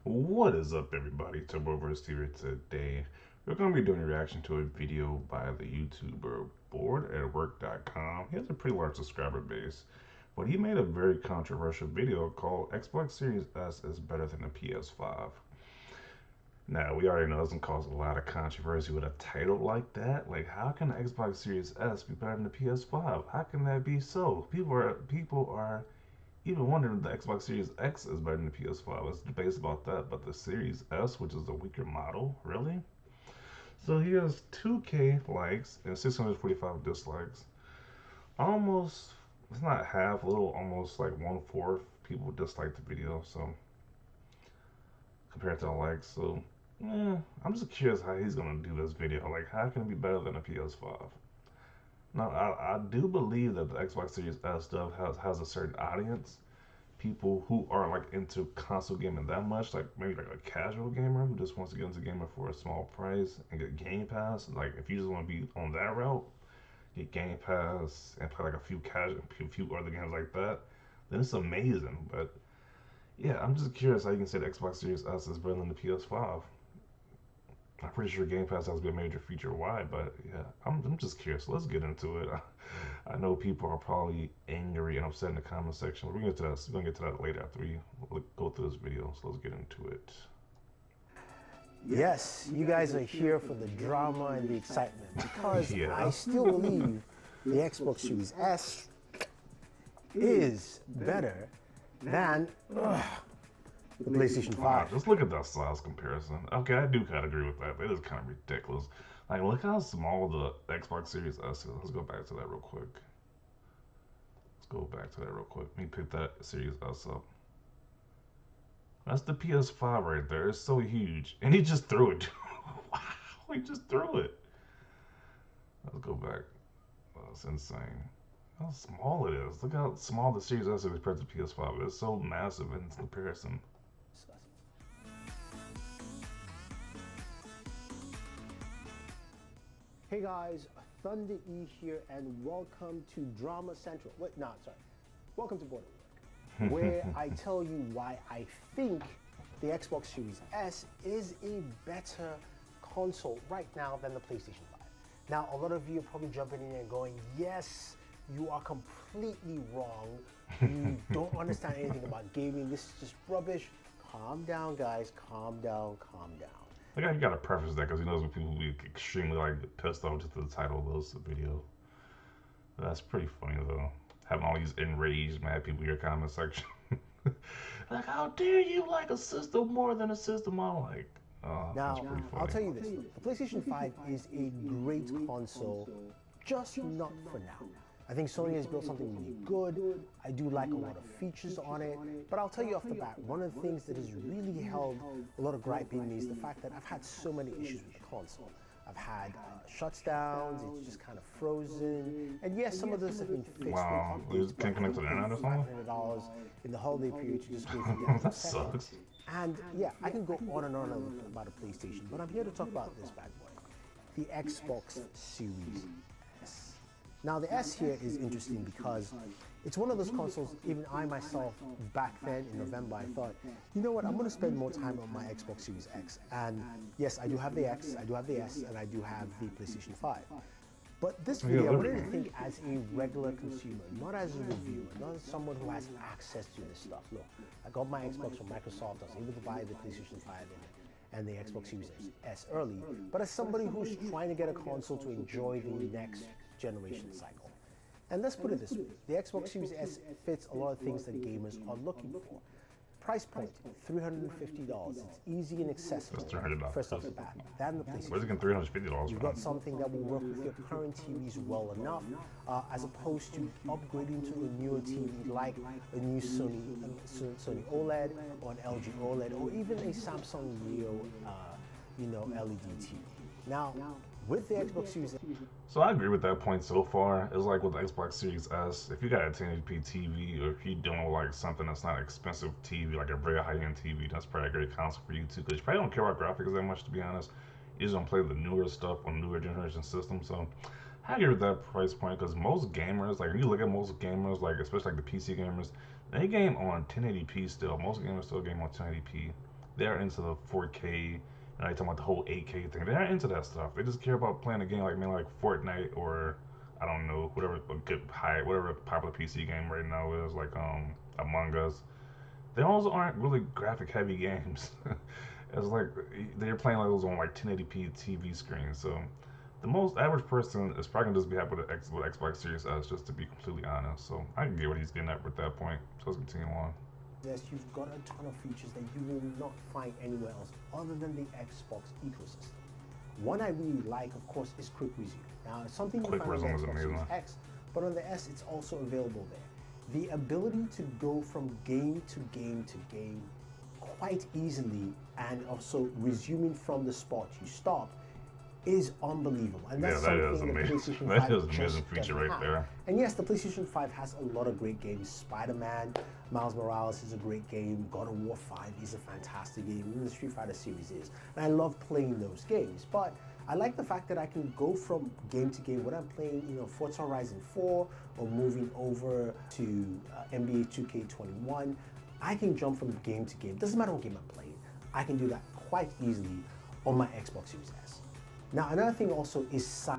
What is up, everybody? TurboVerse here today. We're going to be doing a reaction to a video by the YouTuber booredatwork.com. He has a pretty large subscriber base, but he made a very controversial video called Xbox Series S is better than the PS5. Now, we already know it doesn't cause a lot of controversy with a title like that. Like, how can the Xbox Series S be better than the PS5? How can that be so? People are even wondering if the Xbox Series X is better than the PS5. There's debates about that, but the Series S, which is the weaker model, really? So he has 2K likes and 645 dislikes. Almost, it's not half, a little almost like one fourth people dislike the video. So compared to the likes, I'm just curious how he's gonna do this video. Like, how can it be better than a PS5? Now, I do believe that the Xbox Series S stuff has a certain audience, people who aren't like into console gaming that much, like maybe like a casual gamer who just wants to get into gaming for a small price and get Game Pass. Like if you just want to be on that route, get Game Pass and play like a few other games like that, then it's amazing. But yeah, I'm just curious how you can say the Xbox Series S is better than the PS5. I'm pretty sure Game Pass has to be a major feature. Why? But yeah, I'm just curious. Let's get into it. I know people are probably angry and upset in the comment section. We're gonna get to that. We're gonna get to that later after we go through this video. So let's get into it. Yes, you guys are here for the drama and the excitement because Yeah. I still believe the Xbox Series S is better than the PlayStation Wow, 5. just look at that size comparison. Okay, I do kind of agree with that. That is kind of ridiculous. Like, look how small the Xbox Series S is. Let's go back to that real quick. Let's go back to that real quick. Let me pick that Series S up. That's the PS5 right there. It's so huge. And he just threw it. Wow, he just threw it. Let's go back. That's insane. How small it is. Look how small the Series S is compared to the PS5. It's so massive in comparison. Hey guys, Thunder E here and welcome to Drama Central. Wait, no, sorry. Welcome to Border Work, where I tell you why I think the Xbox Series S is a better console right now than the PlayStation 5. Now, a lot of you are probably jumping in and going, yes, you are completely wrong. You don't understand anything about gaming. This is just rubbish. Calm down, guys. Calm down, calm down. Like, I gotta preface that because he knows when people be extremely like pissed off just at the title of this video. That's pretty funny though. Having all these enraged mad people in your comment section. Like, how dare you like a system more than a system? I'm like, oh, that's Now, pretty funny. I'll tell you this, the PlayStation 5 is a great console, just not for now. I think Sony has built something really good. I do like a lot of features on it, but I'll tell you off the bat, one of the things that has really held a lot of gripe in me is the fact that I've had so many issues with the console. I've had shutdowns, it's just kind of frozen, and yes, some of those have been fixed. Wow, with you can't connect to the internet or something? $500 in the holiday period to just go through That sucks. and yeah, I can go on and on about a PlayStation, but I'm here to talk about this bad boy, the Xbox Series S. Now the S here is interesting because it's one of those consoles, even I myself, back then in November, I thought, you know what, I'm gonna spend more time on my Xbox Series X. And yes, I do have the X, I do have the S, and I do have the PlayStation 5. But this video, I wanted to think as a regular consumer, not as a reviewer, not as someone who has access to this stuff. Look, I got my Xbox from Microsoft, I was able to buy the PlayStation 5 and the Xbox Series S early, but as somebody who's trying to get a console to enjoy the next generation cycle. And let's put it this way, the Xbox Series S fits a lot of things that gamers are looking for. Price point, $350. It's easy and accessible. That's $300. First off the bat. That and the PlayStation. Where's it getting $350 You've from? got something that will work with your current TVs well enough, as opposed to upgrading to a newer TV like a new Sony OLED or an LG OLED or even a Samsung Neo, LED TV. Now, with the Xbox Series, So I agree with that point so far. It's like with the Xbox Series S, if you got a 1080p TV or if you're doing like something that's not expensive TV, like a very high-end TV, that's probably a great console for you too. Because you probably don't care about graphics that much, to be honest. You just don't play the newer stuff on newer generation systems. So I agree with that price point because most gamers, like when you look at most gamers, like especially like the PC gamers, they game on 1080p still. Most gamers still game on 1080p. They're into the 4K. And I talking about the whole 8K thing. They're not into that stuff. They just care about playing a game like maybe like Fortnite or I don't know whatever a good high whatever popular PC game right now is like Among Us. They also aren't really graphic heavy games. It's like they're playing like those on like 1080p TV screens. So the most average person is probably gonna just be happy with with Xbox Series S, just to be completely honest. So I can get what he's getting at with that point. So let's continue on. Yes, you've got a ton of features that you will not find anywhere else other than the Xbox ecosystem. One I really like, of course, is Quick Resume. Now, it's something you Quick find on the Resume is Xbox Series amazing. X, but on the S, it's also available there. The ability to go from game to game to game quite easily and also resuming from the spot you stopped is unbelievable. And that's Yeah, that is something the amazing. PlayStation That 5 is an just amazing feature doesn't right have. there. And yes, the PlayStation 5 has a lot of great games. Spider-Man, Miles Morales is a great game. God of War 5 is a fantastic game. Even the Street Fighter series is. And I love playing those games. But I like the fact that I can go from game to game. When I'm playing, Forza Horizon 4 or moving over to NBA 2K21, I can jump from game to game. Doesn't matter what game I'm playing. I can do that quite easily on my Xbox Series S. Now, another thing also is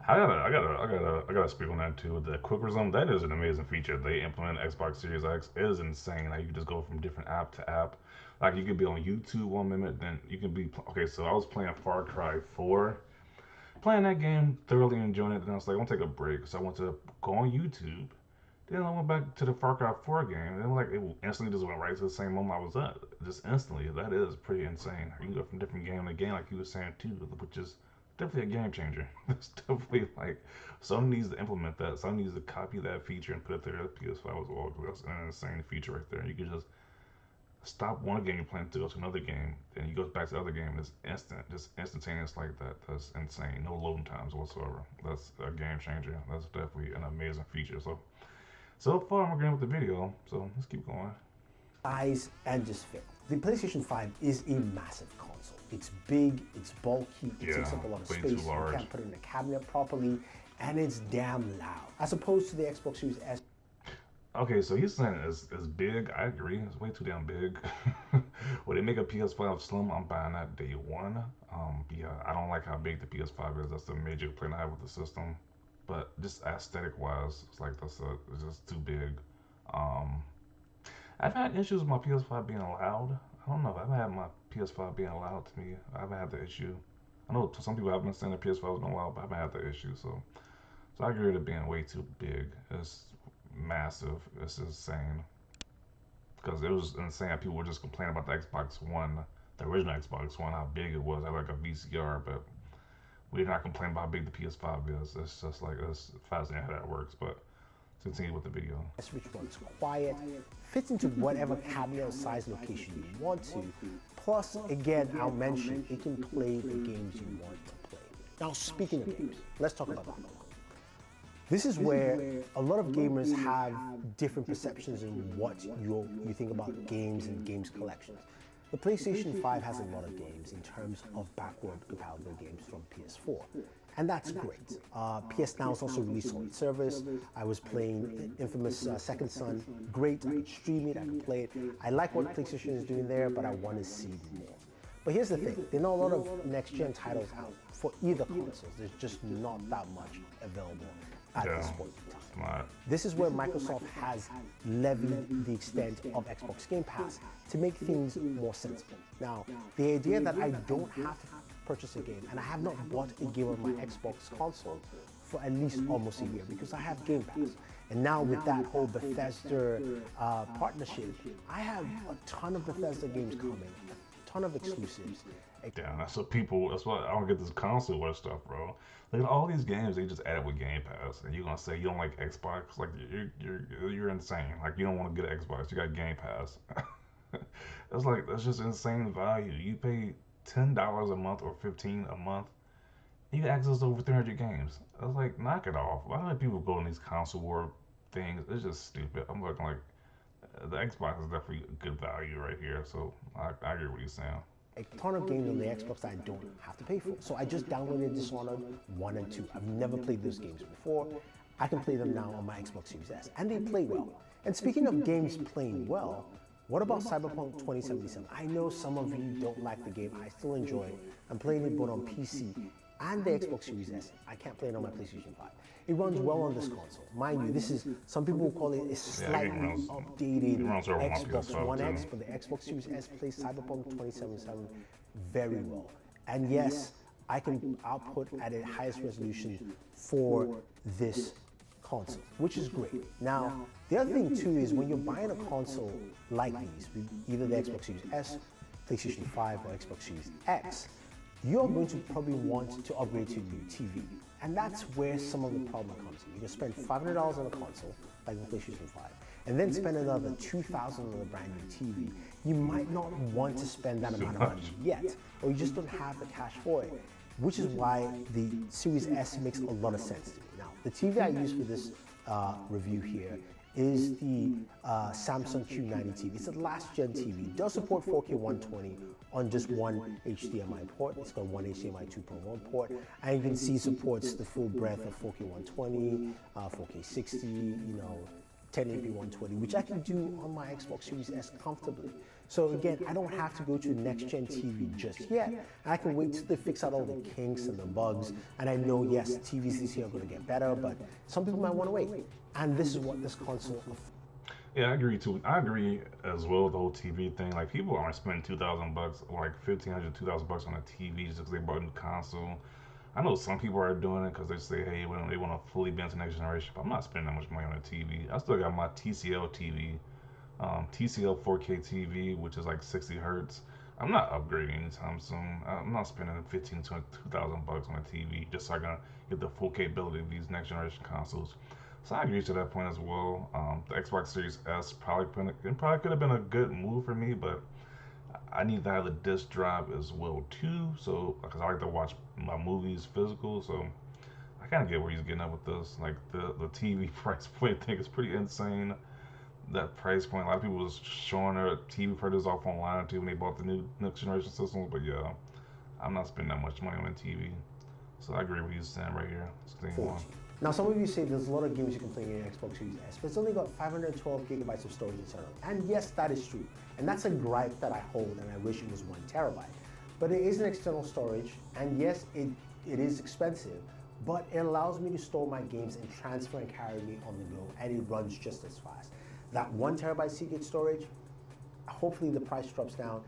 I gotta speak on that too. The quick resume, that is an amazing feature they implemented Xbox Series X. It is insane. Like you can just go from different app to app. Like you could be on YouTube 1 minute, then you can be okay. So I was playing Far Cry 4, playing that game, thoroughly enjoying it. Then I was like, I want to take a break, so I went to go on YouTube. Then I went back to the Far Cry 4 game, and like it instantly just went right to the same moment I was at. Just instantly. That is pretty insane. You can go from different game to game, like you were saying too, which is definitely a game changer. It's definitely like Sony needs to implement that. Sony needs to copy that feature and put it there. PS5 as well. That's an insane feature right there. You can just stop one game you're playing to go to another game, then you go back to the other game. It's instant, just instantaneous like that. That's insane. No loading times whatsoever. That's a game changer. That's definitely an amazing feature. So far I'm agreeing with the video. So let's keep going. size and just fit. The PlayStation 5 is a massive console. It's big, it's bulky, it Yeah, takes up a lot of way space, too you large. can't put it in a cabinet properly, and it's damn loud. As opposed to the Xbox Series S. Okay, so he's saying it's big. I agree. It's way too damn big. When they make a PS5 Slim, I'm buying that day one. Yeah, I don't like how big the PS5 is. That's the major complaint I have with the system. But just aesthetic wise, it's like it's just too big. Um, I've had issues with my PS5 being loud. I don't know. I've had my PS5 being loud to me. I haven't had the issue. I know some people have been saying their PS5 is not loud, but I haven't had the issue. So I agree with it being way too big. It's massive. It's insane. Because it was insane. People were just complaining about the Xbox One, the original Xbox One, how big it was. I had like a VCR, but we're not complaining about how big the PS5 is. It's just like, it's fascinating how that works. But let's continue with the video. Which runs quiet, fits into whatever cabinet or size location you want to. Plus, again, I'll mention it can play the games you want to play. Now, speaking of games, let's talk about that. This is where a lot of gamers have different perceptions in what you think about games and games collections. The PlayStation 5 has a lot of games in terms of backward compatible games from PS4, and that's great. PS Now is also really solid service. I was playing infamous Second Son, great. I could stream it, I could play it. I like what PlayStation is doing there, but I want to see more. But here's the thing, there are not a lot of next-gen titles out for either consoles. There's just not that much available at this point in time. This is where Microsoft has levied the extent of Xbox Game Pass to make things more sensible. Now, the idea that I don't have to purchase a game, and I have not bought a game on my Xbox console for at least almost a year because I have Game Pass. And now with that whole Bethesda partnership, I have a ton of Bethesda games coming, a ton of exclusives. Damn, that's why I don't get this console war stuff, bro. Look at all these games they just added with Game Pass, and you're gonna say you don't like Xbox? Like you're insane. Like you don't want to get an Xbox, you got Game Pass. It's like that's just insane value. You pay $10 a month or 15 a month, you can access over 300 games. I was like, knock it off. Why do people go in these console war things? It's just stupid. I'm looking like the Xbox is definitely a good value right here. So I agree with what you're saying. A ton of games on the Xbox that I don't have to pay for. So I just downloaded Dishonored 1 and 2. I've never played those games before. I can play them now on my Xbox Series S, and they play well. And speaking of games playing well, What about Cyberpunk 2077? I know some of you don't like the game. I still enjoy it. I'm playing it both on PC and the Xbox Series S. I can't play it on my PlayStation 5. It runs well on this console. Mind you, this is, some people will call it a slightly updated Xbox One X, but the Xbox Series S plays Cyberpunk 2077 very well. And yes, I can output at a highest resolution for this console, which is great. Now, the other thing too is when you're buying a console like these, with either the Xbox Series S, PlayStation 5, or Xbox Series X, you're going to probably want to upgrade to a new TV. And that's where some of the problem comes in. You can spend $500 on a console, like the PlayStation 5, and then spend another $2,000 on a brand new TV. You might not want to spend that amount of money yet, or you just don't have the cash for it, which is why the Series S makes a lot of sense to me. Now, the TV I use for this review here is the Samsung Q90 TV. It's a last-gen TV. It does support 4K 120 on just one HDMI port. It's got one HDMI 2.1 port, and you can see it supports the full breadth of 4K 120, 4K 60, 1080p 120, which I can do on my Xbox Series S comfortably. So again, I don't have to go to a next-gen TV just yet. I can wait till they fix out all the kinks and the bugs. And I know, yes, TVs this year are going to get better, but some people might want to wait. And this is what this console offers. Yeah, I agree too. I agree as well with the whole TV thing. Like, people aren't spending $2,000 or like $1,500, $2,000 on a TV just because they bought a new console. I know some people are doing it because they say, hey, they want to fully be into next generation. But I'm not spending that much money on a TV. I still got my TCL TV, TCL 4K TV, which is like 60 hertz. I'm not upgrading anytime soon. I'm not spending 15 to 2,000 bucks on a TV just so I can get the full capability of these next generation consoles. So I agree to that point as well. The Xbox Series S probably could have been a good move for me, but I need to have the disc drive as well too. So because I like to watch my movies physical, so I kind of get where he's getting at with this. Like the TV price point thing is pretty insane. That price point, a lot of people was showing their TV purchases off online too when they bought the new next generation systems. But yeah, I'm not spending that much money on a TV. So I agree with you saying right here. Now, some of you say there's a lot of games you can play in your Xbox Series S, but it's only got 512 gigabytes of storage internal. And yes, that is true. And that's a gripe that I hold, and I wish it was 1 terabyte. But it is an external storage, and yes, it is expensive, but it allows me to store my games and transfer and carry me on the go, and it runs just as fast. That 1 terabyte Seagate storage, hopefully the price drops down,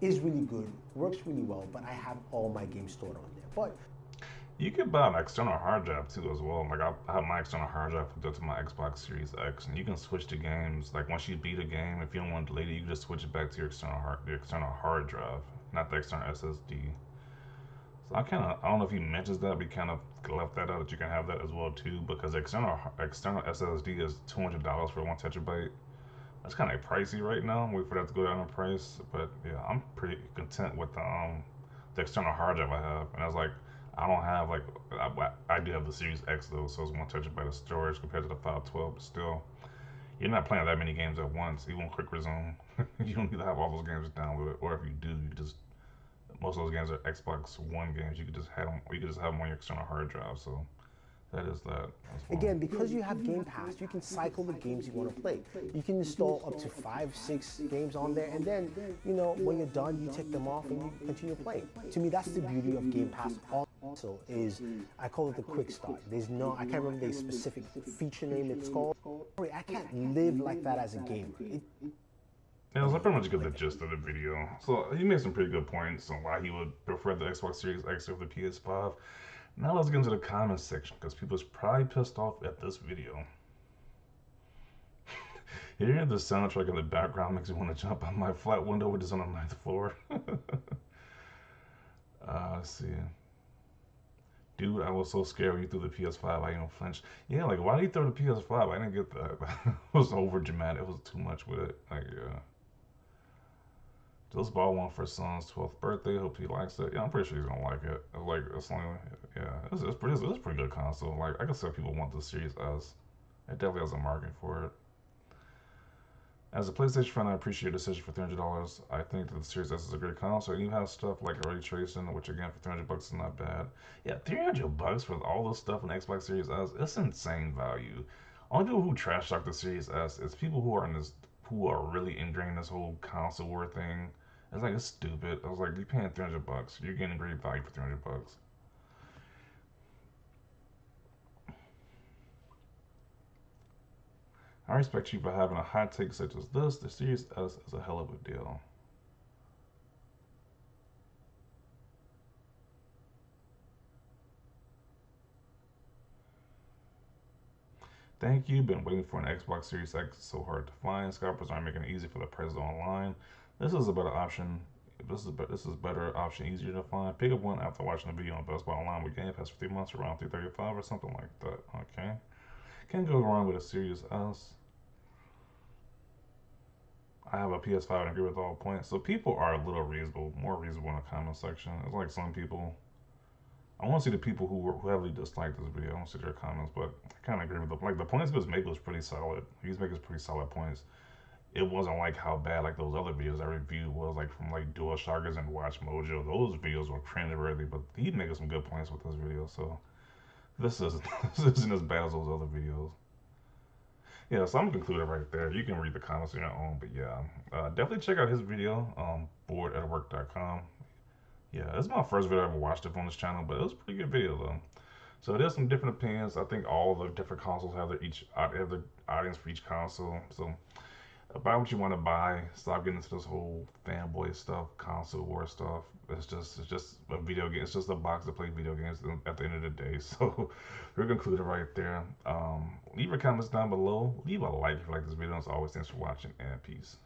is really good, works really well, but I have all my games stored on there. But you could buy an external hard drive too as well. Like I have my external hard drive hooked up to my Xbox Series X, and you can switch the games. Like once you beat a game, if you don't want to delete it, you can just switch it back to your external hard drive, not the external SSD. So I don't know if he mentions that, but he kind of left that out that you can have that as well too, because external SSD is $200 for 1 terabyte. That's kind of pricey right now. Wait for that to go down in price, but yeah, I'm pretty content with the external hard drive I have, and I was like. I don't have I do have the Series X though, so it's 1 terabyte of storage compared to the 512. But still, you're not playing that many games at once. Even quick resume, you don't need to have all those games downloaded. Or if you do, most of those games are Xbox One games. You could just have them. You could just have them on your external hard drive. So that is that. Again, because you have Game Pass, you can cycle the games you want to play. You can install up to 5, 6 games on there, and then when you're done, you take them off and you continue playing. To me, that's the beauty of Game Pass. Also, I call it the quick start. I can't remember the specific feature name it's called. I can't live like that as a gamer. Yeah, so I pretty much get the gist of the video. So he made some pretty good points on why he would prefer the Xbox Series X over the PS5. Now let's get into the comments section, because people's probably pissed off at this video. Hearing the soundtrack in the background makes me want to jump out my flat window, which is on the 9th floor. Let's see. Dude, I was so scared when you threw the PS5, I even flinched. Yeah, like, why did you throw the PS5? I didn't get that. It was over dramatic. It was too much with it. Like, yeah. Just bought one for son's 12th birthday. Hope he likes it. Yeah, I'm pretty sure he's gonna like it. Like, it's only, yeah, it's a pretty good console. Like, I can see people want the Series S. It definitely has a market for it. As a PlayStation fan, I appreciate the decision for $300. I think that the Series S is a great console. You have stuff like ray tracing, which again for $300 is not bad. Yeah, $300 for all this stuff in Xbox Series S, it's insane value. Only people who trash talk the Series S is people who are in this who are really enjoying this whole console war thing. It's like it's stupid. I was like, you're paying $300. You're getting great value for $300. I respect you for having a hot take such as this. The Series S is a hell of a deal. Thank you. Been waiting for an Xbox Series X. It's so hard to find. Scalpers aren't making it easy for the prices online. This is a better option. This is better option, easier to find. Pick up one after watching the video on Best Buy Online with Game Pass for 3 months, around 335 or something like that. Okay, can't go wrong with a Series S. I have a PS5 and agree with all points. So people are a little reasonable, more reasonable in the comment section. It's like some people. I want to see the people who heavily dislike this video. I want to see their comments, but I kind of agree with them. Like the points he was making was pretty solid. He's making pretty solid points. It wasn't like how bad like those other videos I reviewed was, like from like Dual Shockers and Watch Mojo. Those videos were cringe worthy, but he's making some good points with this video. So this is this isn't as bad as those other videos. Yeah, so I'm gonna conclude it right there. You can read the comments on your own, but yeah, definitely check out his video, booredatwork.com. Yeah, this is my first video I ever watched it on this channel, but it was a pretty good video though. So there's some different opinions. I think all the different consoles have their audience for each console. So buy what you want to buy. Stop getting into this whole fanboy stuff, console war stuff. It's just a video game. It's just a box to play video games at the end of the day. So we're concluded right there. Leave your comments down below. Leave a like if you like this video. As always, thanks for watching and peace.